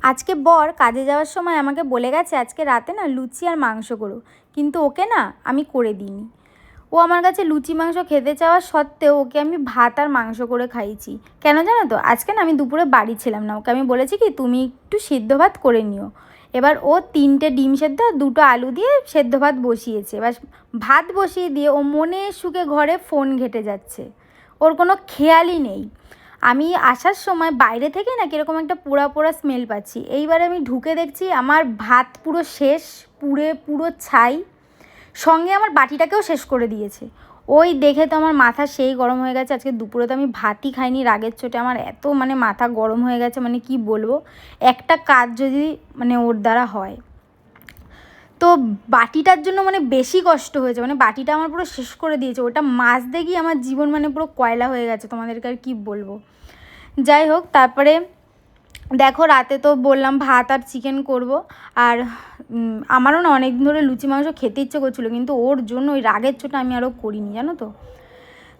আজকে বর কাজে যাওয়ার সময় আমাকে বলে গেছে আজকে রাতে না লুচি আর মাংস করো, কিন্তু ওকে না আমি করে দিইনি। ও আমার কাছে লুচি মাংস খেতে চাওয়া সত্ত্বেও ওকে আমি ভাত আর মাংস করে খাইয়েছি। কেন জানো তো? আজকে না আমি দুপুরে বাড়ি ছিলাম না, ওকে আমি বলেছি কি তুমি একটু সিদ্ধ ভাত করে নিও। এবার ও 3টে ডিম সেদ্ধ আর 2টো আলু দিয়ে সেদ্ধ ভাত বসিয়েছে। এবার ভাত বসিয়ে দিয়ে ও মনে সুখে ঘরে ফোন ঘেঁটে যাচ্ছে, ওর কোনো খেয়ালই নেই। আমি আসার সময় বাইরে থেকে না কীরকম একটা পোড়া পোড়া স্মেল পাচ্ছি। এইবারে আমি ঢুকে দেখছি আমার ভাত পুরো শেষ, পুরো ছাই, সঙ্গে আমার বাটিটাকেও শেষ করে দিয়েছে। ওই দেখে তো আমার মাথা সেই গরম হয়ে গেছে। আজকে দুপুরে তো আমি ভাতই খাইনি রাগের চোটে, আমার এত মাথা গরম হয়ে গেছে, কি বলবো। একটা কাজ যদি ওর দ্বারা হয়, তো বাটিটার জন্য বেশি কষ্ট হয়েছে। বাটিটা আমার পুরো শেষ করে দিয়েছে। ওটা মাজতে গিয়ে আমার জীবন পুরো কয়লা হয়ে গেছে, তোমাদেরকে আর কী বলবো। যাই হোক, তারপরে দেখো রাতে তো বললাম ভাত আর চিকেন করব। আর আমারও না অনেক দিন ধরে লুচি মাংস খেতে ইচ্ছে করছিলো, কিন্তু ওর জন্য ওই রাগের চোটে আমি আরও করিনি, জানো তো।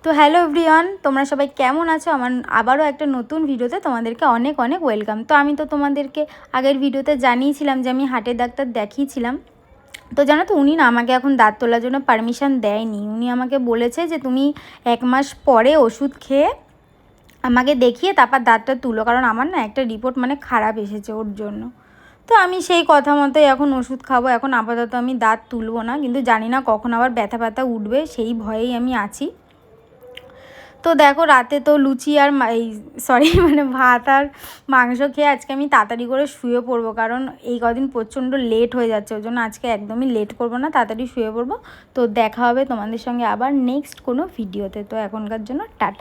তো হ্যালো এভরিওয়ান, তোমরা সবাই কেমন আছো? আমার আবারও একটা নতুন ভিডিওতে তোমাদেরকে অনেক অনেক ওয়েলকাম। তো আমি তো তোমাদেরকে আগের ভিডিওতে জানিয়েছিলাম যে আমি হার্টের ডাক্তার দেখিয়েছিলাম। তো জানো তো, উনি না আমাকে এখন দাঁত তোলার জন্য পারমিশন দেয়নি। উনি আমাকে বলেছে যে তুমি 1 মাস পরে ওষুধ খেয়ে আমাকে দেখিয়ে তারপর দাঁতটা তুলো, কারণ আমার না একটা রিপোর্ট খারাপ এসেছে ওর জন্য। তো আমি সেই কথা মতোই এখন ওষুধ খাবো। এখন আপাতত আমি দাঁত তুলবো না, কিন্তু জানি না কখন আবার ব্যথা উঠবে, সেই ভয়েই আমি আছি। তো দেখো রাতে তো লুচি আর ভাত আর মাংস খেয়ে আজকে আমি তাড়াতাড়ি করে শুয়ে পড়বো, কারণ এই কদিন প্রচণ্ড লেট হয়ে যাচ্ছে। ওই জন্য আজকে একদমই লেট করবো না, তাড়াতাড়ি শুয়ে পড়বো। তো দেখা হবে তোমাদের সঙ্গে আবার নেক্সট কোনো ভিডিওতে। তো এখনকার জন্য টাটা।